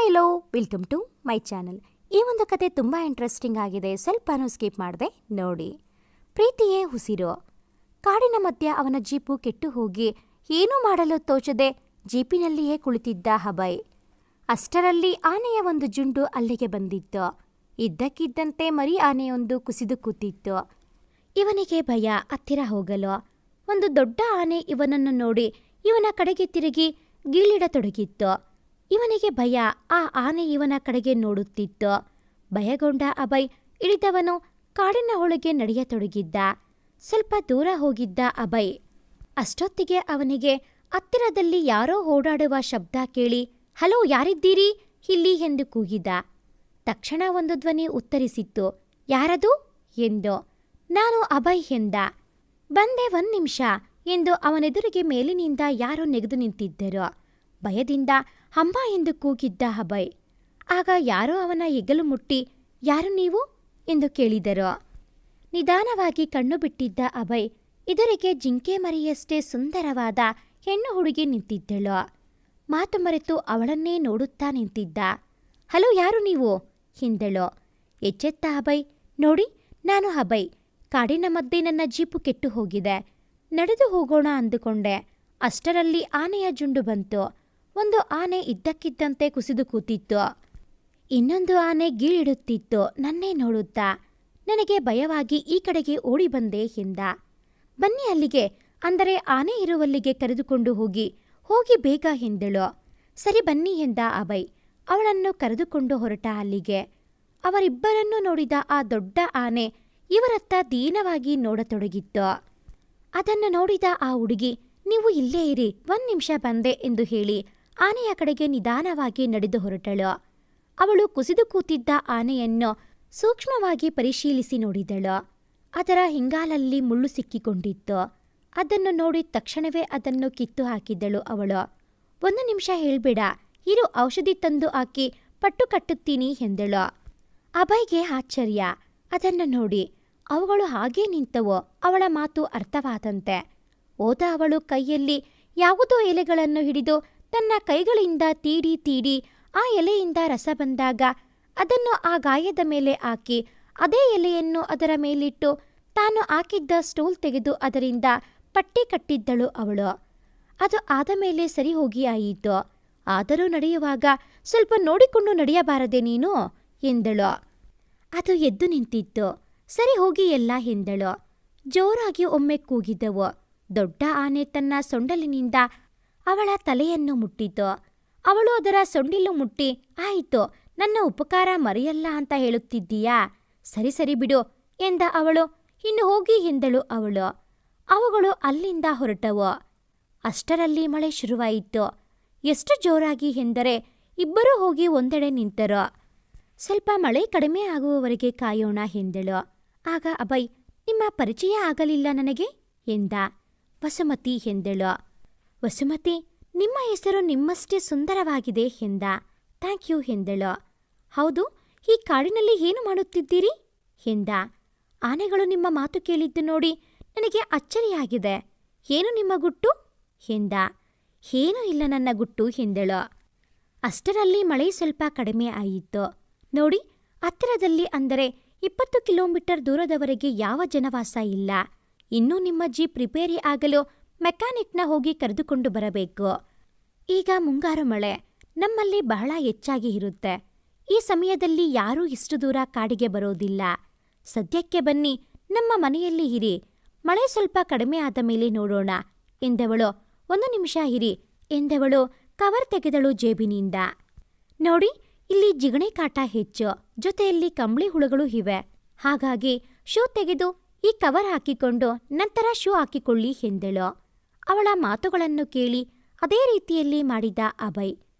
Hello, welcome to my channel. ಈ ಒಂದು ಕತೆ ತುಂಬ ಇಂಟ್ರೆಸ್ಟಿಂಗ್ ಆಗಿದೆ. ಸ್ವಲ್ಪನೂ ಸ್ಕಿಪ್ ಮಾಡದೆ ನೋಡಿ. ಪ್ರೀತಿಯೇ ಉಸಿರು. ಕಾಡಿನ ಮಧ್ಯ ಅವನ ಜೀಪು ಕೆಟ್ಟು ಹೋಗಿ ಏನೂ ಮಾಡಲು ತೋಚದೆ ಜೀಪಿನಲ್ಲಿಯೇ ಕುಳಿತಿದ್ದ ಅಭಯ್. ಅಷ್ಟರಲ್ಲಿ ಆನೆಯ ಒಂದು ಜುಂಡು ಅಲ್ಲಿಗೆ ಬಂದಿತ್ತು. ಇದ್ದಕ್ಕಿದ್ದಂತೆ ಮರಿ ಆನೆಯೊಂದು ಕುಸಿದು ಕೂತಿತ್ತು. ಇವನಿಗೆ ಭಯ ಹತ್ತಿರ ಹೋಗಲು. ಒಂದು ದೊಡ್ಡ ಆನೆ ಇವನನ್ನು ನೋಡಿ ಇವನ ಕಡೆಗೆ ತಿರುಗಿ ಗೀಳಿಡತೊಡಗಿತ್ತು. ಇವನಿಗೆ ಭಯ. ಆ ಆನೆ ಇವನ ಕಡೆಗೆ ನೋಡುತ್ತಿತ್ತು. ಭಯಗೊಂಡ ಅಭಯ್ ಇಳಿದವನು ಕಾಡಿನ ಒಳಗೆ ನಡೆಯತೊಡಗಿದ್ದ. ಸ್ವಲ್ಪ ದೂರ ಹೋಗಿದ್ದ ಅಭಯ್. ಅಷ್ಟೊತ್ತಿಗೆ ಅವನಿಗೆ ಹತ್ತಿರದಲ್ಲಿ ಯಾರೋ ಓಡಾಡುವ ಶಬ್ದ ಕೇಳಿ, ಹಲೋ, ಯಾರಿದ್ದೀರಿ ಇಲ್ಲಿ ಎಂದು ಕೂಗಿದ. ತಕ್ಷಣ ಒಂದು ಧ್ವನಿ ಉತ್ತರಿಸಿತ್ತು, ಯಾರದು ಎಂದು. ನಾನು ಅಭಯ್ ಎಂದ. ಬಂದೆ, 1 ನಿಮಿಷ ಎಂದು ಅವನೆದುರಿಗೆ ಮೇಲಿನಿಂದ ಯಾರೋ ನೆಗೆದು ನಿಂತಿದ್ದರು. ಭಯದಿಂದ ಅಮ್ಮ ಎಂದು ಕೂಗಿದ್ದ ಅಭಯ್. ಆಗ ಯಾರೋ ಅವನ ಹೆಗಲು ಮುಟ್ಟಿ, ಯಾರು ನೀವು ಎಂದು ಕೇಳಿದರು. ನಿಧಾನವಾಗಿ ಕಣ್ಣು ಬಿಟ್ಟಿದ್ದ ಅಭಯ್ ಎದುರಿಗೆ ಜಿಂಕೆ ಮರಿಯಷ್ಟೇ ಸುಂದರವಾದ ಹೆಣ್ಣು ಹುಡುಗಿ ನಿಂತಿದ್ದಳು. ಮಾತು ಮರೆತು ಅವಳನ್ನೇ ನೋಡುತ್ತಾ ನಿಂತಿದ್ದ. ಹಲೋ, ಯಾರು ನೀವು ಎಂದಳು. ಎಚ್ಚೆತ್ತ ಅಭಯ್, ನೋಡಿ, ನಾನು ಅಭಯ್. ಕಾಡಿನ ಮಧ್ಯೆ ನನ್ನ ಜೀಪು ಕೆಟ್ಟು ಹೋಗಿದೆ. ನಡೆದು ಹೋಗೋಣ ಅಂದುಕೊಂಡೆ. ಅಷ್ಟರಲ್ಲಿ ಆನೆಯ ಜುಂಡು ಬಂತು. ಒಂದು ಆನೆ ಇದ್ದಕ್ಕಿದ್ದಂತೆ ಕುಸಿದು ಕೂತಿತ್ತು. ಇನ್ನೊಂದು ಆನೆ ಗೀಳಿಡುತ್ತಿತ್ತು. ನನ್ನೇ ನೋಡುತ್ತಾ. ನನಗೆ ಭಯವಾಗಿ ಈ ಕಡೆಗೆ ಓಡಿ ಬಂದೆ ಎಂದ. ಬನ್ನಿ ಅಲ್ಲಿಗೆ, ಅಂದರೆ ಆನೆ ಇರುವಲ್ಲಿಗೆ ಕರೆದುಕೊಂಡು ಹೋಗಿ ಬೇಗ ಎಂದಳು. ಸರಿ ಬನ್ನಿ ಎಂದ ಅಭಯ್. ಅವಳನ್ನು ಕರೆದುಕೊಂಡು ಹೊರಟ ಅಲ್ಲಿಗೆ. ಅವರಿಬ್ಬರನ್ನೂ ನೋಡಿದ ಆ ದೊಡ್ಡ ಆನೆ ಇವರತ್ತ ದೀನವಾಗಿ ನೋಡತೊಡಗಿತ್ತು. ಅದನ್ನು ನೋಡಿದ ಆ ಹುಡುಗಿ, ನೀವು ಇಲ್ಲೇ ಇರಿ, 1 ನಿಮಿಷ ಬಂದೆ ಎಂದು ಹೇಳಿ ಆನೆಯ ಕಡೆಗೆ ನಿಧಾನವಾಗಿ ನಡೆದು ಹೊರಟಳು. ಅವಳು ಕುಸಿದು ಕೂತಿದ್ದ ಆನೆಯನ್ನು ಸೂಕ್ಷ್ಮವಾಗಿ ಪರಿಶೀಲಿಸಿ ನೋಡಿದಳು. ಅದರ ಹಿಂಗಾಲಲ್ಲಿ ಮುಳ್ಳು ಸಿಕ್ಕಿಕೊಂಡಿತ್ತು. ಅದನ್ನು ನೋಡಿ ತಕ್ಷಣವೇ ಅದನ್ನು ಕಿತ್ತು ಹಾಕಿದಳು ಅವಳು. 1 ನಿಮಿಷ ಹೇಳ್ಬೇಡ, ಇರು, ಔಷಧಿ ತಂದು ಹಾಕಿ ಪಟ್ಟು ಕಟ್ಟುತ್ತೀನಿ ಎಂದಳು. ಅಭಯ್ಗೆ ಆಶ್ಚರ್ಯ. ಅದನ್ನು ನೋಡಿ ಅವುಗಳು ಹಾಗೇ ನಿಂತವು. ಅವಳ ಮಾತು ಅರ್ಥವಾದಂತೆ ಹೋದ ಅವಳು ಕೈಯಲ್ಲಿ ಯಾವುದೋ ಎಲೆಗಳನ್ನು ಹಿಡಿದು ತನ್ನ ಕೈಗಳಿಂದ ತೀಡಿ ಆ ಎಲೆಯಿಂದ ರಸ ಬಂದಾಗ ಅದನ್ನು ಆ ಗಾಯದ ಮೇಲೆ ಹಾಕಿ ಅದೇ ಎಲೆಯನ್ನು ಅದರ ಮೇಲಿಟ್ಟು ತಾನು ಹಾಕಿದ್ದ ಸ್ಟೂಲ್ ತೆಗೆದು ಅದರಿಂದ ಪಟ್ಟಿ ಕಟ್ಟಿದ್ದಳು ಅವಳು. ಅದು ಆದ ಮೇಲೆ ಸರಿ ಹೋಗಿ ಆಯಿತು. ಆದರೂ ನಡೆಯುವಾಗ ಸ್ವಲ್ಪ ನೋಡಿಕೊಂಡು ನಡೆಯಬಾರದೆ ನೀನು ಎಂದಳು. ಅದು ಎದ್ದು ನಿಂತಿತ್ತು. ಸರಿ ಹೋಗಿ ಎಲ್ಲ ಎಂದಳು. ಜೋರಾಗಿ ಒಮ್ಮೆ ಕೂಗಿದವು. ದೊಡ್ಡ ಆನೆ ತನ್ನ ಸೊಂಡಲಿನಿಂದ ಅವಳ ತಲೆಯನ್ನು ಮುಟ್ಟಿತು. ಅವಳು ಅದರ ಸೊಂಡಿಲು ಮುಟ್ಟಿ, ಆಯಿತು, ನನ್ನ ಉಪಕಾರ ಮರೆಯಲ್ಲ ಅಂತ ಹೇಳುತ್ತಿದ್ದೀಯಾ? ಸರಿ ಬಿಡು ಎಂದ ಅವಳು. ಇನ್ನು ಹೋಗಿ ಎಂದಳು ಅವಳು. ಅವುಗಳು ಅಲ್ಲಿಂದ ಹೊರಟವು. ಅಷ್ಟರಲ್ಲಿ ಮಳೆ ಶುರುವಾಯಿತು. ಎಷ್ಟು ಜೋರಾಗಿ ಎಂದರೆ ಇಬ್ಬರೂ ಹೋಗಿ ಒಂದೆಡೆ ನಿಂತರು. ಸ್ವಲ್ಪ ಮಳೆ ಕಡಿಮೆ ಆಗುವವರೆಗೆ ಕಾಯೋಣ ಎಂದಳು. ಆಗ ಅಭಯ್, ನಿಮ್ಮ ಪರಿಚಯ ಆಗಲಿಲ್ಲ ನನಗೆ ಎಂದ. ವಸುಮತಿ ಎಂದಳು. ವಸುಮತಿ, ನಿಮ್ಮ ಹೆಸರು ನಿಮ್ಮಷ್ಟೇ ಸುಂದರವಾಗಿದೆ ಎಂದ. ಥ್ಯಾಂಕ್ ಯು ಎಂದಳು. ಹೌದು, ಈ ಕಾಡಿನಲ್ಲಿ ಏನು ಮಾಡುತ್ತಿದ್ದೀರಿ ಎಂದ. ಆನೆಗಳು ನಿಮ್ಮ ಮಾತು ಕೇಳಿದ್ದು ನೋಡಿ ನನಗೆ ಅಚ್ಚರಿಯಾಗಿದೆ. ಏನು ನಿಮ್ಮ ಗುಟ್ಟು ಎಂದ. ಏನೂ ಇಲ್ಲ ನನ್ನ ಗುಟ್ಟು ಎಂದಳು. ಅಷ್ಟರಲ್ಲಿ ಮಳೆ ಸ್ವಲ್ಪ ಕಡಿಮೆ ಆಯಿತು. ನೋಡಿ, ಹತ್ತಿರದಲ್ಲಿ ಅಂದರೆ 20 ಕಿಲೋಮೀಟರ್ ದೂರದವರೆಗೆ ಯಾವ ಜನವಾಸ ಇಲ್ಲ. ಇನ್ನೂ ನಿಮ್ಮ ಜೀಪ್ ರಿಪೇರಿ ಆಗಲು ಮೆಕ್ಯಾನಿಕ್ನ ಹೋಗಿ ಕರೆದುಕೊಂಡು ಬರಬೇಕು. ಈಗ ಮುಂಗಾರು ಮಳೆ ನಮ್ಮಲ್ಲಿ ಬಹಳ ಹೆಚ್ಚಾಗಿ ಇರುತ್ತೆ. ಈ ಸಮಯದಲ್ಲಿ ಯಾರೂ ಇಷ್ಟು ದೂರ ಕಾಡಿಗೆ ಬರೋದಿಲ್ಲ. ಸದ್ಯಕ್ಕೆ ಬನ್ನಿ, ನಮ್ಮ ಮನೆಯಲ್ಲಿ ಇರಿ. ಮಳೆ ಸ್ವಲ್ಪ ಕಡಿಮೆ ಆದ ಮೇಲೆ ನೋಡೋಣ ಎಂದವಳು. 1 ನಿಮಿಷ ಇರಿ ಎಂದವಳು ಕವರ್ ತೆಗೆದಳು ಜೇಬಿನಿಂದ. ನೋಡಿ, ಇಲ್ಲಿ ಜಿಗಣೆ ಕಾಟ ಹೆಚ್ಚು, ಜೊತೆಯಲ್ಲಿ ಕಂಬಳಿ ಹುಳುಗಳು ಇವೆ. ಹಾಗಾಗಿ ಶೂ ತೆಗೆದು ಈ ಕವರ್ ಹಾಕಿಕೊಂಡು ನಂತರ ಶೂ ಹಾಕಿಕೊಳ್ಳಿ ಎಂದಳು. ಅವಳ ಮಾತುಗಳನ್ನು ಕೇಳಿ ಅದೇ ರೀತಿಯಲ್ಲಿ ಮಾಡಿದ ಅಭಯ್.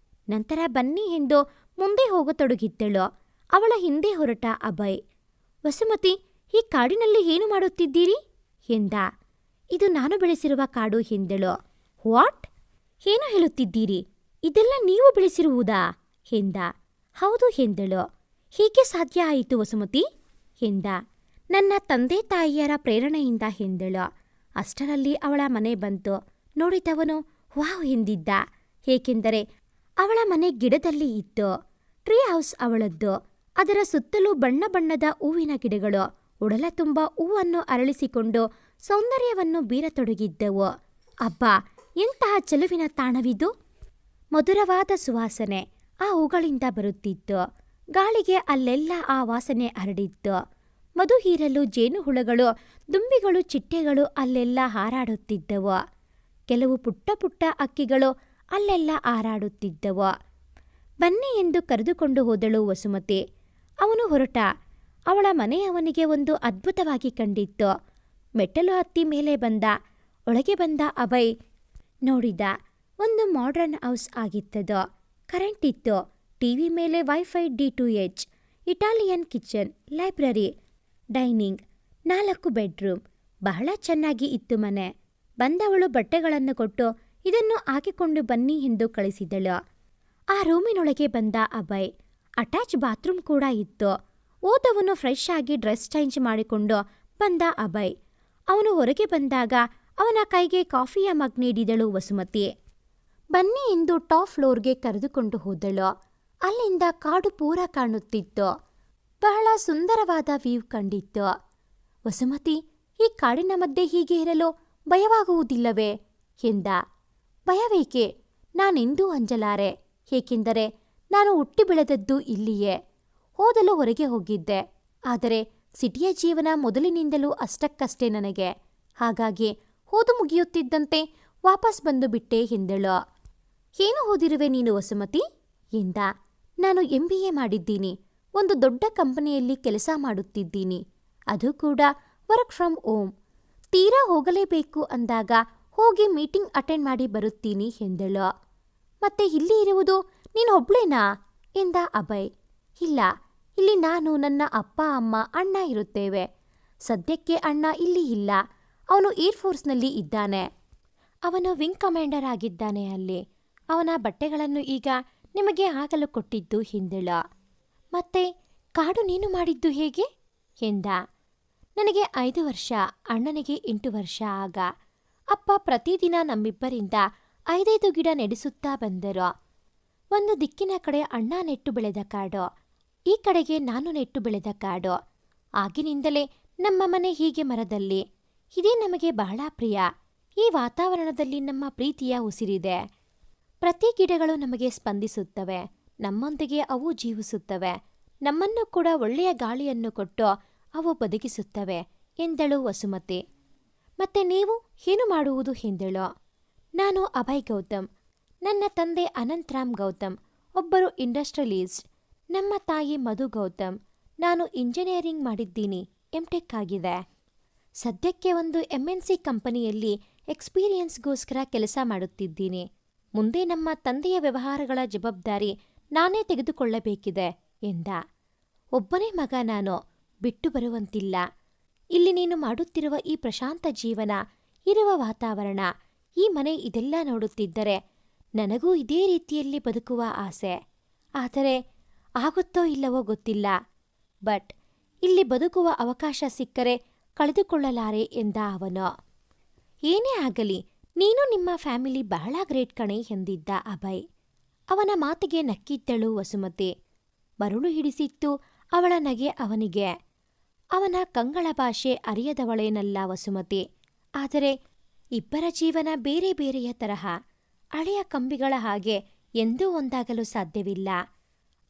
ನಂತರ ಬನ್ನಿ ಎಂದು ಮುಂದೆ ಹೋಗತೊಡಗಿದ್ದಳು. ಅವಳ ಹಿಂದೆ ಹೊರಟ ಅಭಯ್. ವಸುಮತಿ, ಈ ಕಾಡಿನಲ್ಲಿ ಏನು ಮಾಡುತ್ತಿದ್ದೀರಿ ಎಂದ. ಇದು ನಾನು ಬೆಳೆಸಿರುವ ಕಾಡು ಎಂದಳು. ವಾಟ್? ಏನು ಹೇಳುತ್ತಿದ್ದೀರಿ? ಇದೆಲ್ಲ ನೀವು ಬೆಳೆಸಿರುವುದಾ ಎಂದ. ಹೌದು ಎಂದಳು. ಹೀಗೆ ಸಾಧ್ಯ ಆಯಿತು ವಸುಮತಿ ಎಂದ. ನನ್ನ ತಂದೆ ತಾಯಿಯರ ಪ್ರೇರಣೆಯಿಂದ ಎಂದಳು. ಅಷ್ಟರಲ್ಲಿ ಅವಳ ಮನೆ ಬಂತು. ನೋಡಿದವನು ವಾವ್ ಎಂದಿದ್ದ. ಏಕೆಂದರೆ ಅವಳ ಮನೆ ಗಿಡದಲ್ಲಿ ಇತ್ತು. ಟ್ರೀ ಹೌಸ್ ಅವಳದ್ದು. ಅದರ ಸುತ್ತಲೂ ಬಣ್ಣ ಬಣ್ಣದ ಹೂವಿನ ಗಿಡಗಳು ಉಡಲ ತುಂಬ ಹೂವನ್ನು ಅರಳಿಸಿಕೊಂಡು ಸೌಂದರ್ಯವನ್ನು ಬೀರತೊಡಗಿದ್ದವು. ಅಬ್ಬಾ, ಎಂತಹ ಚೆಲುವಿನ ತಾಣವಿದು! ಮಧುರವಾದ ಸುವಾಸನೆ ಆ ಹೂಗಳಿಂದ ಬರುತ್ತಿತ್ತು. ಗಾಳಿಗೆ ಅಲ್ಲೆಲ್ಲ ಆ ವಾಸನೆ ಹರಡಿತ್ತು. ಮಧು ಹೀರಲು ಜೇನುಹುಳಗಳು, ದುಂಬಿಗಳು, ಚಿಟ್ಟೆಗಳು ಅಲ್ಲೆಲ್ಲ ಹಾರಾಡುತ್ತಿದ್ದವು. ಕೆಲವು ಪುಟ್ಟ ಪುಟ್ಟ ಅಕ್ಕಿಗಳು ಅಲ್ಲೆಲ್ಲ ಹಾರಾಡುತ್ತಿದ್ದವು. ಬನ್ನಿ ಎಂದು ಕರೆದುಕೊಂಡು ಹೋದಳು ವಸುಮತಿ. ಅವನು ಹೊರಟ. ಅವಳ ಮನೆ ಅವನಿಗೆ ಒಂದು ಅದ್ಭುತವಾಗಿ ಕಂಡಿತ್ತು. ಮೆಟ್ಟಲು ಹತ್ತಿ ಮೇಲೆ ಬಂದ. ಒಳಗೆ ಬಂದ ಅಭಯ್ ನೋಡಿದ. ಒಂದು ಮಾಡ್ರನ್ ಹೌಸ್ ಆಗಿತ್ತದು. ಕರೆಂಟ್ ಇತ್ತು. ಟಿವಿ ಮೇಲೆ wifi D2H, Italian kitchen, library, dining, 4 bedroom. ಬಹಳ ಚೆನ್ನಾಗಿ ಇತ್ತು ಮನೆ. ಬಂದವಳು ಬಟ್ಟೆಗಳನ್ನು ಕೊಟ್ಟು ಇದನ್ನು ಹಾಕಿಕೊಂಡು ಬನ್ನಿ ಎಂದು ಕಳಿಸಿದಳು. ಆ ರೂಮಿನೊಳಗೆ ಬಂದ ಅಭಯ್. ಅಟ್ಯಾಚ್ ಬಾತ್ರೂಮ್ ಕೂಡ ಇತ್ತು. ಓದವನು ಫ್ರೆಶ್ ಆಗಿ ಡ್ರೆಸ್ ಚೇಂಜ್ ಮಾಡಿಕೊಂಡು ಬಂದ ಅಭಯ್. ಅವನು ಹೊರಗೆ ಬಂದಾಗ ಅವನ ಕೈಗೆ ಕಾಫಿಯ ಮಗ್ ನೀಡಿದಳು ವಸುಮತಿ. ಬನ್ನಿ ಎಂದು ಟಾಪ್ ಫ್ಲೋರ್ಗೆ ಕರೆದುಕೊಂಡು ಹೋದಳು. ಅಲ್ಲಿಂದ ಕಾಡು ಪೂರ ಕಾಣುತ್ತಿತ್ತು. ಬಹಳ ಸುಂದರವಾದ ವ್ಯೂ ಕಂಡಿತ್ತು. ವಸುಮತಿ, ಈ ಕಾಡಿನ ಮಧ್ಯೆ ಹೀಗೆ ಇರಲು ಭಯವಾಗುವುದಿಲ್ಲವೇ ಎಂದ. ಭಯವೇಕೆ? ನಾನೆಂದೂ ಅಂಜಲಾರೆ. ಏಕೆಂದರೆ ನಾನು ಹುಟ್ಟಿ ಬೆಳೆದದ್ದು ಇಲ್ಲಿಯೇ. ಓದಲು ಹೊರಗೆ ಹೋಗಿದ್ದೆ. ಆದರೆ ಸಿಟಿಯ ಜೀವನ ಮೊದಲಿನಿಂದಲೂ ಅಷ್ಟಕ್ಕಷ್ಟೇ ನನಗೆ. ಹಾಗಾಗಿ ಓದು ಮುಗಿಯುತ್ತಿದ್ದಂತೆ ವಾಪಸ್ ಬಂದು ಬಿಟ್ಟೆ ಎಂದಳು. ಏನು ಓದಿರುವೆ ನೀನು ವಸುಮತಿ ಎಂದ. ನಾನು MBA ಮಾಡಿದ್ದೀನಿ. ಒಂದು ದೊಡ್ಡ ಕಂಪನಿಯಲ್ಲಿ ಕೆಲಸ ಮಾಡುತ್ತಿದ್ದೀನಿ. ಅದು ಕೂಡ ವರ್ಕ್ ಫ್ರಮ್ ಹೋಮ್. ತೀರಾ ಹೋಗಲೇಬೇಕು ಅಂದಾಗ ಹೋಗಿ ಮೀಟಿಂಗ್ ಅಟೆಂಡ್ ಮಾಡಿ ಬರುತ್ತೀನಿ ಎಂದಳು. ಮತ್ತೆ ಇಲ್ಲಿ ಇರುವುದು ನೀನು ಒಬ್ಳೇನಾ ಎಂದ ಅಭಯ್. ಇಲ್ಲ, ಇಲ್ಲಿ ನಾನು, ನನ್ನ ಅಪ್ಪ, ಅಮ್ಮ, ಅಣ್ಣ ಇರುತ್ತೇವೆ. ಸದ್ಯಕ್ಕೆ ಅಣ್ಣ ಇಲ್ಲಿ ಇಲ್ಲ. ಅವನು ಏರ್ಫೋರ್ಸ್ನಲ್ಲಿ ಇದ್ದಾನೆ. ಅವನು ವಿಂಗ್ ಕಮಾಂಡರ್ ಆಗಿದ್ದಾನೆ ಅಲ್ಲಿ. ಅವನ ಬಟ್ಟೆಗಳನ್ನು ಈಗ ನಿಮಗೆ ಹಾಕಲು ಕೊಟ್ಟಿದ್ದು ಎಂದಳು. ಮತ್ತೆ ಕಾಡು ನೀನು ಮಾಡಿದ್ದು ಹೇಗೆ ಎಂದ. ನನಗೆ 5 ವರ್ಷ, ಅಣ್ಣನಿಗೆ 8 ವರ್ಷ ಆಗ. ಅಪ್ಪ ಪ್ರತಿದಿನ ನಮ್ಮಿಬ್ಬರಿಂದ 5 ಗಿಡ ನೆಡೆಸುತ್ತಾ ಬಂದರು. ಒಂದು ದಿಕ್ಕಿನ ಕಡೆ ಅಣ್ಣ ನೆಟ್ಟು ಬೆಳೆದ ಕಾಡು, ಈ ಕಡೆಗೆ ನಾನು ನೆಟ್ಟು ಬೆಳೆದ ಕಾಡು. ಆಗಿನಿಂದಲೇ ನಮ್ಮ ಮನೆ ಹೀಗೆ ಮರದಲ್ಲಿ. ಇದೇ ನಮಗೆ ಬಹಳ ಪ್ರಿಯ. ಈ ವಾತಾವರಣದಲ್ಲಿ ನಮ್ಮ ಪ್ರೀತಿಯ ಉಸಿರಿದೆ. ಪ್ರತಿ ಗಿಡಗಳು ನಮಗೆ ಸ್ಪಂದಿಸುತ್ತವೆ. ನಮ್ಮೊಂದಿಗೆ ಅವು ಜೀವಿಸುತ್ತವೆ. ನಮ್ಮನ್ನು ಕೂಡ ಒಳ್ಳೆಯ ಗಾಳಿಯನ್ನು ಕೊಟ್ಟು ಅವು ಬದುಕಿಸುತ್ತವೆ ಎಂದಳು ವಸುಮತಿ. ಮತ್ತೆ ನೀವು ಏನು ಮಾಡುವುದು ಎಂದಳು. ನಾನು ಅಭಯ್ ಗೌತಮ್. ನನ್ನ ತಂದೆ ಅನಂತರಾಮ್ ಗೌತಮ್, ಒಬ್ಬರು ಇಂಡಸ್ಟ್ರಿಯಲಿಸ್ಟ್. ನಮ್ಮ ತಾಯಿ ಮಧು ಗೌತಮ್. ನಾನು ಇಂಜಿನಿಯರಿಂಗ್ ಮಾಡಿದ್ದೀನಿ. MTech ಆಗಿದೆ. ಸದ್ಯಕ್ಕೆ ಒಂದು MNC ಕಂಪನಿಯಲ್ಲಿ ಎಕ್ಸ್ಪೀರಿಯನ್ಸ್ಗೋಸ್ಕರ ಕೆಲಸ ಮಾಡುತ್ತಿದ್ದೀನಿ. ಮುಂದೆ ನಮ್ಮ ತಂದೆಯ ವ್ಯವಹಾರಗಳ ಜವಾಬ್ದಾರಿ ನಾನೇ ತೆಗೆದುಕೊಳ್ಳಬೇಕಿದೆ ಎಂದ. ಒಬ್ಬನೇ ಮಗ ನಾನು. ಬಿಟ್ಟು ಬರುವಂತಿಲ್ಲ. ಇಲ್ಲಿ ನೀನು ಮಾಡುತ್ತಿರುವ ಈ ಪ್ರಶಾಂತ ಜೀವನ, ಇರುವ ವಾತಾವರಣ, ಈ ಮನೆ, ಇದೆಲ್ಲ ನೋಡುತ್ತಿದ್ದರೆ ನನಗೂ ಇದೇ ರೀತಿಯಲ್ಲಿ ಬದುಕುವ ಆಸೆ. ಆದರೆ ಆಗುತ್ತೋ ಇಲ್ಲವೋ ಗೊತ್ತಿಲ್ಲ. ಬಟ್ ಇಲ್ಲಿ ಬದುಕುವ ಅವಕಾಶ ಸಿಕ್ಕರೆ ಕಳೆದುಕೊಳ್ಳಲಾರೆ ಎಂದ ಅವನು. ಏನೇ ಆಗಲಿ, ನೀನು ನಿಮ್ಮ ಫ್ಯಾಮಿಲಿ ಬಹಳ ಗ್ರೇಟ್ ಕಣೆ ಎಂದಿದ್ದ ಅಭಯ್. ಅವನ ಮಾತಿಗೆ ನಕ್ಕಿದ್ದಳು ವಸುಮತಿ. ಮರುಳು ಹಿಡಿಸಿತ್ತು ಅವಳ ನಗೆ ಅವನಿಗೆ. ಅವನ ಕಂಗಳ ಭಾಷೆ ಅರಿಯದವಳೇನಲ್ಲ ವಸುಮತಿ. ಆದರೆ ಇಬ್ಬರ ಜೀವನ ಬೇರೆ ಬೇರೆಯ ತರಹ. ಹಳೆಯ ಕಂಬಿಗಳ ಹಾಗೆ ಎಂದೂ ಒಂದಾಗಲು ಸಾಧ್ಯವಿಲ್ಲ.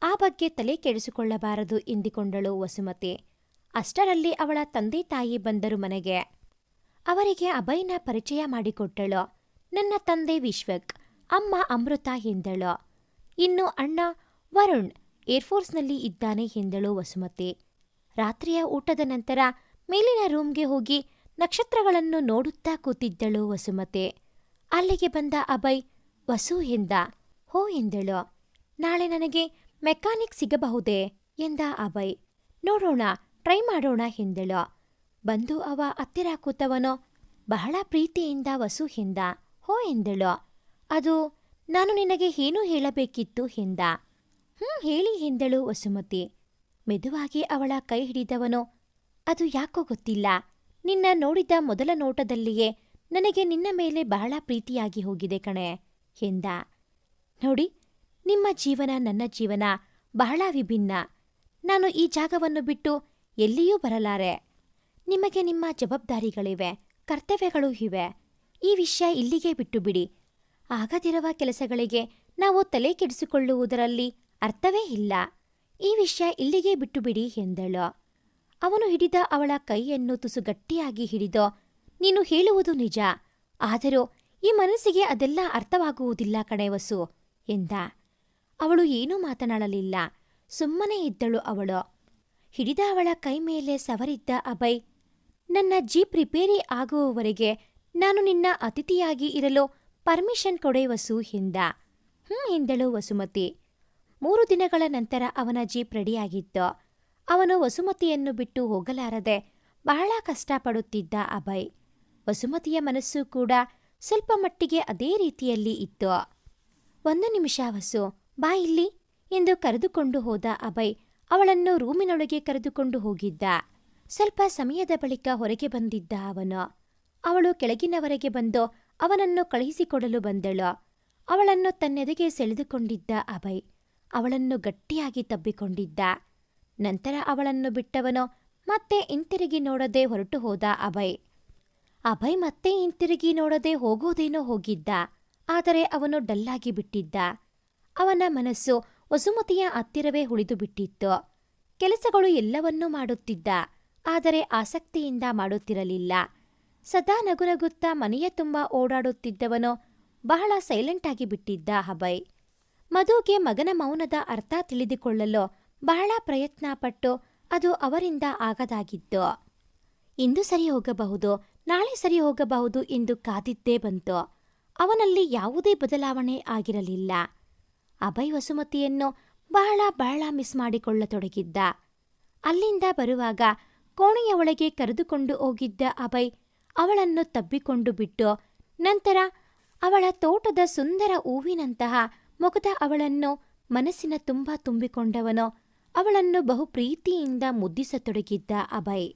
ಆ ಬಗ್ಗೆ ತಲೆ ಕೆಡಿಸಿಕೊಳ್ಳಬಾರದು ಎಂದುಕೊಂಡಳು ವಸುಮತಿ. ಅಷ್ಟರಲ್ಲಿ ಅವಳ ತಂದೆ ತಾಯಿ ಬಂದರು ಮನೆಗೆ. ಅವರಿಗೆ ಅಭಯ್ನ ಪರಿಚಯ ಮಾಡಿಕೊಟ್ಟಳು. ನನ್ನ ತಂದೆ ವಿಶ್ವಕ್, ಅಮ್ಮ ಅಮೃತ ಎಂದಳು. ಇನ್ನು ಅಣ್ಣ ವರುಣ್ ಏರ್ಫೋರ್ಸ್ನಲ್ಲಿ ಇದ್ದಾನೆ ಎಂದಳು ವಸುಮತಿ. ರಾತ್ರಿಯ ಊಟದ ನಂತರ ಮೇಲಿನ ರೂಮ್ಗೆ ಹೋಗಿ ನಕ್ಷತ್ರಗಳನ್ನು ನೋಡುತ್ತಾ ಕೂತಿದ್ದಳು ವಸುಮತಿ. ಅಲ್ಲಿಗೆ ಬಂದ ಅಭಯ್ ವಸು ಎಂದ. ಹೋ ಎಂದಳು. ನಾಳೆ ನನಗೆ ಮೆಕ್ಯಾನಿಕ್ ಸಿಗಬಹುದೇ ಎಂದ ಅಭಯ್. ನೋಡೋಣ, ಟ್ರೈ ಮಾಡೋಣ ಎಂದಳು. ಬಂದು ಅವ ಹತ್ತಿರ ಕೂತವನೋ ಬಹಳ ಪ್ರೀತಿಯಿಂದ ವಸು ಎಂದ. ಹೋ ಎಂದಳು. ಅದು ನಾನು ನಿನಗೆ ಏನೂ ಹೇಳಬೇಕಿತ್ತು ಎಂದ. ಹೇಳಿ ಎಂದಳು ವಸುಮತಿ. ಮೆದುವಾಗಿ ಅವಳ ಕೈ ಹಿಡಿದವನೋ, ಅದು ಯಾಕೋ ಗೊತ್ತಿಲ್ಲ, ನಿನ್ನ ನೋಡಿದ ಮೊದಲ ನೋಟದಲ್ಲಿಯೇ ನನಗೆ ನಿನ್ನ ಮೇಲೆ ಬಹಳ ಪ್ರೀತಿಯಾಗಿ ಹೋಗಿದೆ ಕಣೆ ಎಂದ. ನೋಡಿ, ನಿಮ್ಮ ಜೀವನ ನನ್ನ ಜೀವನ ಬಹಳ ವಿಭಿನ್ನ. ನಾನು ಈ ಜಾಗವನ್ನು ಬಿಟ್ಟು ಎಲ್ಲಿಯೂ ಬರಲಾರೆ. ನಿಮಗೆ ನಿಮ್ಮ ಜವಾಬ್ದಾರಿಗಳಿವೆ, ಕರ್ತವ್ಯಗಳೂ ಇವೆ. ಈ ವಿಷಯ ಇಲ್ಲಿಗೆ ಬಿಟ್ಟು ಬಿಡಿ. ಆಗದಿರುವ ಕೆಲಸಗಳಿಗೆ ನಾವು ತಲೆ ಕೆಡಿಸಿಕೊಳ್ಳುವುದರಲ್ಲಿ ಅರ್ಥವೇ ಇಲ್ಲ. ಈ ವಿಷಯ ಇಲ್ಲಿಗೆ ಬಿಟ್ಟು ಬಿಡಿ ಎಂದಳು. ಅವನು ಹಿಡಿದ ಅವಳ ಕೈಯನ್ನು ತುಸು ಗಟ್ಟಿಯಾಗಿ ಹಿಡಿದು, ನೀನು ಹೇಳುವುದು ನಿಜ, ಆದರೂ ಈ ಮನಸ್ಸಿಗೆ ಅದೆಲ್ಲ ಅರ್ಥವಾಗುವುದಿಲ್ಲ ಕಣೆ ವಸು ಎಂದ. ಅವಳು ಏನೂ ಮಾತನಾಡಲಿಲ್ಲ, ಸುಮ್ಮನೆ ಇದ್ದಳು. ಅವಳು ಹಿಡಿದ ಅವಳ ಕೈ ಮೇಲೆ ಸವರಿದ್ದ ಅಭಯ್, ನನ್ನ ಜೀಪ್ ರಿಪೇರಿ ಆಗುವವರೆಗೆ ನಾನು ನಿನ್ನ ಅತಿಥಿಯಾಗಿ ಇರಲು ಪರ್ಮಿಷನ್ ಕೊಡೆ ವಸು ಎಂದ. ಎಂದಳು ವಸುಮತಿ. 3 ದಿನಗಳ ನಂತರ ಅವನ ಜೀಪ್ ರೆಡಿಯಾಗಿತ್ತು. ಅವನು ವಸುಮತಿಯನ್ನು ಬಿಟ್ಟು ಹೋಗಲಾರದೆ ಬಹಳ ಕಷ್ಟಪಡುತ್ತಿದ್ದ ಅಭಯ್. ವಸುಮತಿಯ ಮನಸ್ಸು ಕೂಡ ಸ್ವಲ್ಪ ಮಟ್ಟಿಗೆ ಅದೇ ರೀತಿಯಲ್ಲಿ ಇತ್ತು. 1 ನಿಮಿಷ ವಸು, ಬಾ ಇಲ್ಲಿ ಎಂದು ಕರೆದುಕೊಂಡು ಹೋದ ಅಭಯ್ ಅವಳನ್ನು ರೂಮಿನೊಳಗೆ ಕರೆದುಕೊಂಡು ಹೋಗಿದ್ದ. ಸ್ವಲ್ಪ ಸಮಯದ ಬಳಿಕ ಹೊರಗೆ ಬಂದಿದ್ದ ಅವನು. ಅವಳು ಕೆಳಗಿನವರೆಗೆ ಬಂದು ಅವನನ್ನು ಕಳುಹಿಸಿಕೊಡಲು ಬಂದಳು. ಅವಳನ್ನು ತನ್ನೆದೆಗೆ ಸೆಳೆದುಕೊಂಡಿದ್ದ ಅಭಯ್ ಅವಳನ್ನು ಗಟ್ಟಿಯಾಗಿ ತಬ್ಬಿಕೊಂಡಿದ್ದ. ನಂತರ ಅವಳನ್ನು ಬಿಟ್ಟವನು ಮತ್ತೆ ಹಿಂತಿರುಗಿ ನೋಡದೆ ಹೊರಟು ಹೋದ. ಅಭಯ್ ಮತ್ತೆ ಹಿಂತಿರುಗಿ ನೋಡದೆ ಹೋಗೋದೇನೋ ಹೋಗಿದ್ದ. ಆದರೆ ಅವನು ಡಲ್ಲಾಗಿ ಬಿಟ್ಟಿದ್ದ. ಅವನ ಮನಸ್ಸು ವಸುಮತಿಯ ಹತ್ತಿರವೇ ಉಳಿದು ಬಿಟ್ಟಿತ್ತು. ಕೆಲಸಗಳು ಎಲ್ಲವನ್ನೂ ಮಾಡುತ್ತಿದ್ದ, ಆದರೆ ಆಸಕ್ತಿಯಿಂದ ಮಾಡುತ್ತಿರಲಿಲ್ಲ. ಸದಾ ನಗುನಗುತ್ತಾ ಮನೆಯ ತುಂಬ ಓಡಾಡುತ್ತಿದ್ದವನು ಬಹಳ ಸೈಲೆಂಟಾಗಿ ಬಿಟ್ಟಿದ್ದ ಅಭಯ್. ಮಧುಗೆ ಮಗನ ಮೌನದ ಅರ್ಥ ತಿಳಿದುಕೊಳ್ಳಲು ಬಹಳ ಪ್ರಯತ್ನ ಪಟ್ಟು ಅದು ಅವರಿಂದ ಆಗದಾಗಿತ್ತು. ಇಂದು ಸರಿ ಹೋಗಬಹುದು, ನಾಳೆ ಸರಿ ಹೋಗಬಹುದು ಎಂದು ಕಾದಿದ್ದೇ ಬಂತು. ಅವನಲ್ಲಿ ಯಾವುದೇ ಬದಲಾವಣೆ ಆಗಿರಲಿಲ್ಲ. ಅಭಯ್ ವಸುಮತಿಯನ್ನು ಬಹಳ ಬಹಳ ಮಿಸ್ ಮಾಡಿಕೊಳ್ಳತೊಡಗಿದ್ದ. ಅಲ್ಲಿಂದ ಬರುವಾಗ ಕೋಣೆಯ ಒಳಗೆ ಕರೆದುಕೊಂಡು ಹೋಗಿದ್ದ ಅಭಯ್ ಅವಳನ್ನು ತಬ್ಬಿಕೊಂಡು ಬಿಟ್ಟು ನಂತರ ಅವಳ ತೋಟದ ಸುಂದರ ಹೂವಿನಂತಹ ಮುಖದ ಅವಳನ್ನು ಮನಸ್ಸಿನ ತುಂಬ ತುಂಬಿಕೊಂಡವನು ಅವಳನ್ನು ಬಹು ಪ್ರೀತಿಯಿಂದ ಮುದ್ದಿಸತೊಡಗಿದ್ದ ಅಭಯ್.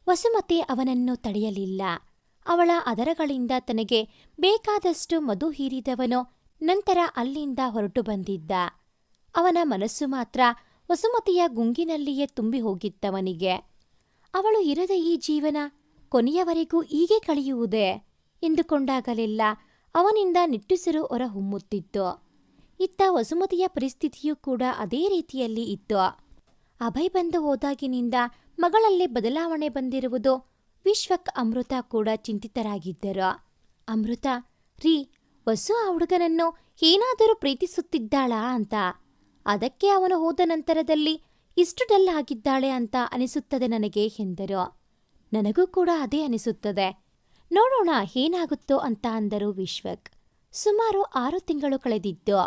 ವಸುಮತಿ ಅವನನ್ನು ತಡೆಯಲಿಲ್ಲ. ಅವಳ ಅದರಗಳಿಂದ ತನಗೆ ಬೇಕಾದಷ್ಟು ಮಧು ಹೀರಿದವನು ನಂತರ ಅಲ್ಲಿಂದ ಹೊರಟು ಬಂದಿದ್ದ. ಅವನ ಮನಸ್ಸು ಮಾತ್ರ ವಸುಮತಿಯ ಗುಂಗಿನಲ್ಲಿಯೇ ತುಂಬಿ ಹೋಗಿತ್ತವನಿಗೆ. ಅವಳು ಇರದ ಈ ಜೀವನ ಕೊನೆಯವರೆಗೂ ಹೀಗೆ ಕಳೆಯುವುದೇ ಎಂದುಕೊಂಡಾಗಲೆಲ್ಲ ಅವನಿಂದ ನಿಟ್ಟುಸಿರು ಹೊರಹೊಮ್ಮುತ್ತಿತ್ತು. ಇತ್ತ ವಸುಮತಿಯ ಪರಿಸ್ಥಿತಿಯೂ ಕೂಡ ಅದೇ ರೀತಿಯಲ್ಲಿ ಇತ್ತು. ಅಭಯ್ ಬಂದು ಹೋದಾಗಿನಿಂದ ಮಗಳಲ್ಲಿ ಬದಲಾವಣೆ ಬಂದಿರುವುದು ವಿಶ್ವಕ್ ಅಮೃತ ಕೂಡ ಚಿಂತಿತರಾಗಿದ್ದರು. ಅಮೃತ, ರೀ, ವಸು ಆ ಹುಡುಗನನ್ನು ಏನಾದರೂ ಪ್ರೀತಿಸುತ್ತಿದ್ದಾಳಾ ಅಂತ. ಅದಕ್ಕೆ ಅವನು ಹೋದ ನಂತರದಲ್ಲಿ ಇಷ್ಟು ಡಲ್ ಆಗಿದ್ದಾಳೆ ಅಂತ ಅನಿಸುತ್ತದೆ ನನಗೆ ಎಂದರು. ನನಗೂ ಕೂಡ ಅದೇ ಅನಿಸುತ್ತದೆ, ನೋಡೋಣ ಏನಾಗುತ್ತೋ ಅಂತ ಅಂದರು ವಿಶ್ವಕ್. ಸುಮಾರು 6 ತಿಂಗಳು ಕಳೆದಿದ್ದು.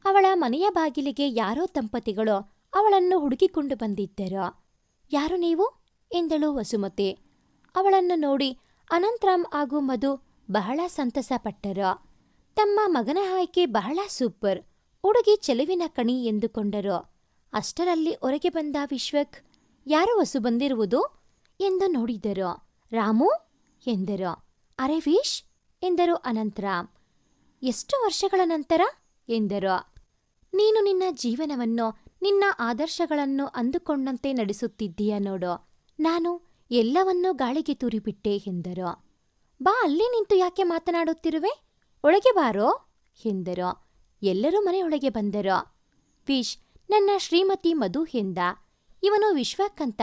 ಅವಳ ಮನೆಯ ಬಾಗಿಲಿಗೆ ಯಾರೋ ದಂಪತಿಗಳು ಅವಳನ್ನು ಹುಡುಕಿಕೊಂಡು ಬಂದಿದ್ದರು. ಯಾರು ನೀವು ಎಂದಳು ವಸುಮತಿ. ಅವಳನ್ನು ನೋಡಿ ಅನಂತರಾಮ್ ಹಾಗೂ ಮಧು ಬಹಳ ಸಂತಸ ಪಟ್ಟರು. ತಮ್ಮ ಮಗನ ಆಯ್ಕೆ ಬಹಳ ಸೂಪರ್, ಹುಡುಗಿ ಚೆಲುವಿನ ಕಣಿ ಎಂದುಕೊಂಡರು. ಅಷ್ಟರಲ್ಲಿ ಹೊರಗೆ ಬಂದ ವಿಶ್ವಕ್, ಯಾರು ವಸು ಬಂದಿರುವುದು ಎಂದು ನೋಡಿದರು. ರಾಮು ಎಂದರು. ಅರೆ ವೀಶ್ ಎಂದರು ಅನಂತರಾಮ್. ಎಷ್ಟು ವರ್ಷಗಳ ನಂತರ ಎಂದರು. ನೀನು ನಿನ್ನ ಜೀವನವನ್ನು ನಿನ್ನ ಆದರ್ಶಗಳನ್ನು ಅಂದುಕೊಂಡಂತೆ ನಡೆಸುತ್ತಿದ್ದೀಯ ನೋಡು. ನಾನು ಎಲ್ಲವನ್ನೂ ಗಾಳಿಗೆ ತೂರಿಬಿಟ್ಟೆ ಎಂದರು. ಬಾ, ಅಲ್ಲಿ ನಿಂತು ಯಾಕೆ ಮಾತನಾಡುತ್ತಿರುವೆ, ಒಳಗೆ ಬಾರೋ ಎಂದರು. ಎಲ್ಲರೂ ಮನೆಯೊಳಗೆ ಬಂದರು. ವೀಶ್, ನನ್ನ ಶ್ರೀಮತಿ ಮಧು ಎಂದ. ಇವನು ವಿಶ್ವಕ್ ಅಂತ.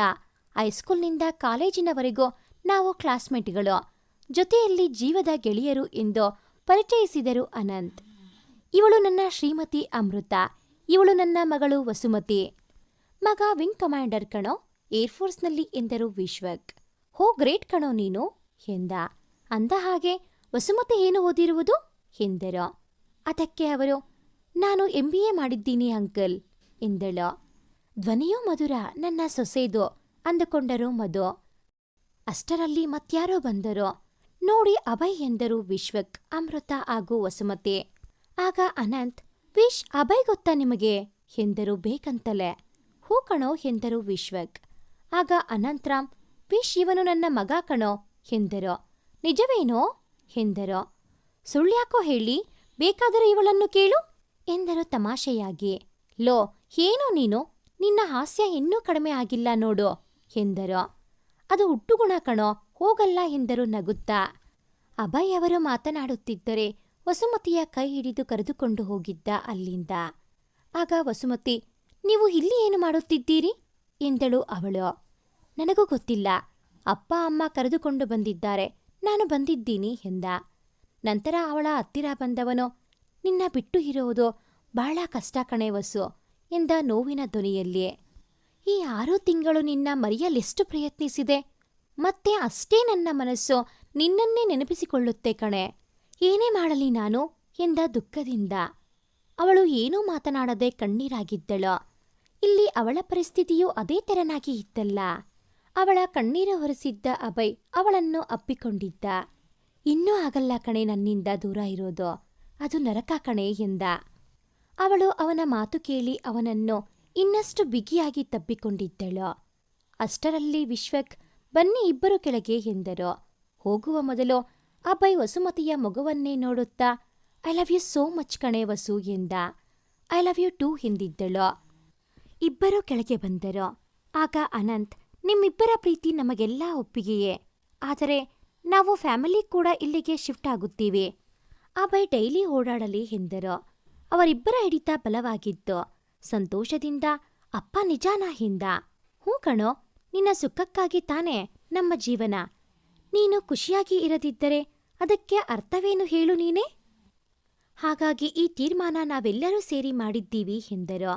ಹೈಸ್ಕೂಲ್ನಿಂದ ಕಾಲೇಜಿನವರೆಗೂ ನಾವು ಕ್ಲಾಸ್ಮೇಟ್ಗಳು, ಜೊತೆಯಲ್ಲಿ ಜೀವದ ಗೆಳೆಯರು ಎಂದು ಪರಿಚಯಿಸಿದರು ಅನಂತ್. ಇವಳು ನನ್ನ ಶ್ರೀಮತಿ ಅಮೃತ, ಇವಳು ನನ್ನ ಮಗಳು ವಸುಮತಿ. ಮಗ ವಿಂಗ್ ಕಮಾಂಡರ್ ಕಣೋ, ಏರ್ಫೋರ್ಸ್ನಲ್ಲಿ ಎಂದರು ವಿಶ್ವಕ್. ಹೋ ಗ್ರೇಟ್ ಕಣೋ ನೀನು ಎಂದ. ಅಂದ ಹಾಗೆ ವಸುಮತಿ ಏನು ಓದಿರುವುದು ಎಂದರು. ಅದಕ್ಕೆ ಅವರು, ನಾನು MBA ಮಾಡಿದ್ದೀನಿ ಅಂಕಲ್ ಎಂದಳು. ಧ್ವನಿಯೂ ಮಧುರ, ನನ್ನ ಸೊಸೆದು ಅಂದುಕೊಂಡರು ಮಧು. ಅಷ್ಟರಲ್ಲಿ ಮತ್ಯಾರೋ ಬಂದರು. ನೋಡಿ ಅಭಯ್ ಎಂದರು ವಿಶ್ವಕ್, ಅಮೃತ ಹಾಗೂ ವಸುಮತಿ. ಆಗ ಅನಂತ್, ವಿಶ್, ಅಭಯ್ ಗೊತ್ತಾ ನಿಮಗೆ ಎಂದರು ಬೇಕಂತಲೇ. ಹೂ ಕಣೋ ಎಂದರು ವಿಶ್ವಕ್. ಆಗ ಅನಂತರಾಮ್, ವಿಶ್, ಇವನು ನನ್ನ ಮಗ ಕಣೋ ಎಂದರು. ನಿಜವೇನೋ ಎಂದರು. ಸುಳ್ಳ್ಯಾಕೋ ಹೇಳಿ, ಬೇಕಾದರೆ ಇವಳನ್ನು ಕೇಳು ಎಂದರು ತಮಾಷೆಯಾಗಿ. ಲೋ, ಏನು ನೀನು? ನಿನ್ನ ಹಾಸ್ಯ ಇನ್ನೂ ಕಡಿಮೆ ಆಗಿಲ್ಲ ನೋಡು ಎಂದರು. ಅದು ಹುಟ್ಟುಗುಣ ಕಣೋ, ಹೋಗಲ್ಲ ಎಂದರು ನಗುತ್ತಾ. ಅಭಯ್ ಅವರು ಮಾತನಾಡುತ್ತಿದ್ದರೆ ವಸುಮತಿಯ ಕೈ ಹಿಡಿದು ಕರೆದುಕೊಂಡು ಹೋಗಿದ್ದ ಅಲ್ಲಿಂದ. ಆಗ ವಸುಮತಿ, ನೀವು ಇಲ್ಲಿ ಏನು ಮಾಡುತ್ತಿದ್ದೀರಿ ಎಂದಳು ಅವಳು. ನನಗೂ ಗೊತ್ತಿಲ್ಲ, ಅಪ್ಪ ಅಮ್ಮ ಕರೆದುಕೊಂಡು ಬಂದಿದ್ದಾರೆ, ನಾನು ಬಂದಿದ್ದೀನಿ ಎಂದ. ನಂತರ ಅವಳ ಹತ್ತಿರ ಬಂದವನು, ನಿನ್ನ ಬಿಟ್ಟು ಇರೋದು ಬಹಳ ಕಷ್ಟ ಕಣೆ ವಸು ಎಂದ ನೋವಿನ ಧ್ವನಿಯಲ್ಲಿ. ಈ 6 ತಿಂಗಳು ನಿನ್ನ ಮರೆಯಲೆಷ್ಟು ಪ್ರಯತ್ನಿಸಿದೆ, ಮತ್ತೆ ಅಷ್ಟೇ ನನ್ನ ಮನಸ್ಸು ನಿನ್ನನ್ನೇ ನೆನಪಿಸಿಕೊಳ್ಳುತ್ತೆ ಕಣೆ. ಏನೇ ಮಾಡಲಿ ನಾನು ಎಂದ ದುಃಖದಿಂದ. ಅವಳು ಏನೂ ಮಾತನಾಡದೆ ಕಣ್ಣೀರಾಗಿದ್ದಳು. ಇಲ್ಲಿ ಅವಳ ಪರಿಸ್ಥಿತಿಯೂ ಅದೇ ತೆರನಾಗಿ ಇತ್ತಲ್ಲ. ಅವಳ ಕಣ್ಣೀರು ಹೊರಿಸಿದ್ದ ಅಭಯ್ ಅವಳನ್ನು ಅಪ್ಪಿಕೊಂಡಿದ್ದ. ಇನ್ನೂ ಆಗಲ್ಲ ಕಣೆ ನನ್ನಿಂದ ದೂರ ಇರೋದು, ಅದು ನರಕ ಕಣೆ ಎಂದ. ಅವಳು ಅವನ ಮಾತು ಕೇಳಿ ಅವನನ್ನು ಇನ್ನಷ್ಟು ಬಿಗಿಯಾಗಿ ತಬ್ಬಿಕೊಂಡಿದ್ದಳು. ಅಷ್ಟರಲ್ಲಿ ವಿಶ್ವಕ್, ಬನ್ನಿ ಇಬ್ಬರು ಕೆಳಗೆ ಎಂದರು. ಹೋಗುವ ಮೊದಲು ಅಭಯ್ ವಸುಮತಿಯ ಮಗುವನ್ನೇ ನೋಡುತ್ತಾ, I love you so much ಕಣೆ ವಸು ಎಂದ. ಐ ಲವ್ ಯು ಟೂ ಎಂದಿದ್ದಳು. ಇಬ್ಬರೂ ಕೆಳಗೆ ಬಂದರು. ಆಗ ಅನಂತ್, ನಿಮ್ಮಿಬ್ಬರ ಪ್ರೀತಿ ನಮಗೆಲ್ಲ ಒಪ್ಪಿಗೆಯೇ, ಆದರೆ ನಾವು ಫ್ಯಾಮಿಲಿ ಕೂಡ ಇಲ್ಲಿಗೆ ಶಿಫ್ಟ್ ಆಗುತ್ತೀವಿ. ಅಭಯ್ ಡೈಲಿ ಓಡಾಡಲಿ ಎಂದರು. ಅವರಿಬ್ಬರ ಹಿಡಿತ ಬಲವಾಗಿತ್ತು. ಸಂತೋಷದಿಂದ, ಅಪ್ಪ ನಿಜಾನಾ ಎಂದ. ಹ್ಞೂ ಕಣೋ, ನಿನ್ನ ಸುಖಕ್ಕಾಗಿ ತಾನೇ ನಮ್ಮ ಜೀವನ. ನೀನು ಖುಷಿಯಾಗಿ ಇರದಿದ್ದರೆ ಅದಕ್ಕೆ ಅರ್ಥವೇನು ಹೇಳು ನೀನೇ? ಹಾಗಾಗಿ ಈ ತೀರ್ಮಾನ ನಾವೆಲ್ಲರೂ ಸೇರಿ ಮಾಡಿದ್ದೀವಿ ಎಂದರು.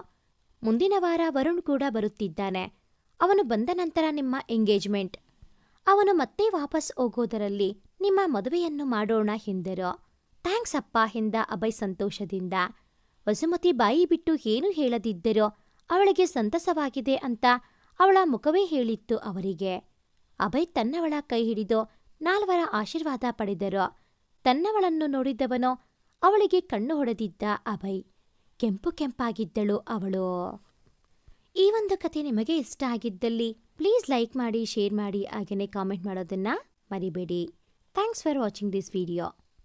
ಮುಂದಿನ ವಾರ ವರುಣ್ ಕೂಡ ಬರುತ್ತಿದ್ದಾನೆ. ಅವನು ಬಂದ ನಂತರ ನಿಮ್ಮ ಎಂಗೇಜ್ಮೆಂಟ್. ಅವನು ಮತ್ತೆ ವಾಪಸ್ ಹೋಗೋದರಲ್ಲಿ ನಿಮ್ಮ ಮದುವೆಯನ್ನು ಮಾಡೋಣ ಎಂದರು. ಥ್ಯಾಂಕ್ಸ್ ಅಪ್ಪ ಎಂದ ಅಭಯ್ ಸಂತೋಷದಿಂದ. ವಸುಮತಿ ಬಾಯಿ ಬಿಟ್ಟು ಏನೂ ಹೇಳದಿದ್ದರೂ ಅವಳಿಗೆ ಸಂತಸವಾಗಿದೆ ಅಂತ ಅವಳ ಮುಖವೇ ಹೇಳಿತ್ತು ಅವರಿಗೆ. ಅಭಯ್ ತನ್ನವಳ ಕೈ ಹಿಡಿದು 4 ಆಶೀರ್ವಾದ ಪಡೆದರು. ತನ್ನವಳನ್ನು ನೋಡಿದವನು ಅವಳಿಗೆ ಕಣ್ಣು ಹೊಡೆದಿದ್ದ ಅಭಯ್. ಕೆಂಪು ಕೆಂಪಾಗಿದ್ದಳು ಅವಳು. ಈ ಒಂದು ಕತೆ ನಿಮಗೆ ಇಷ್ಟ ಆಗಿದ್ದಲ್ಲಿ ಪ್ಲೀಸ್ ಲೈಕ್ ಮಾಡಿ, ಶೇರ್ ಮಾಡಿ, ಹಾಗೆಯೇ ಕಾಮೆಂಟ್ ಮಾಡೋದನ್ನು ಮರಿಬೇಡಿ. Thanks for watching this video.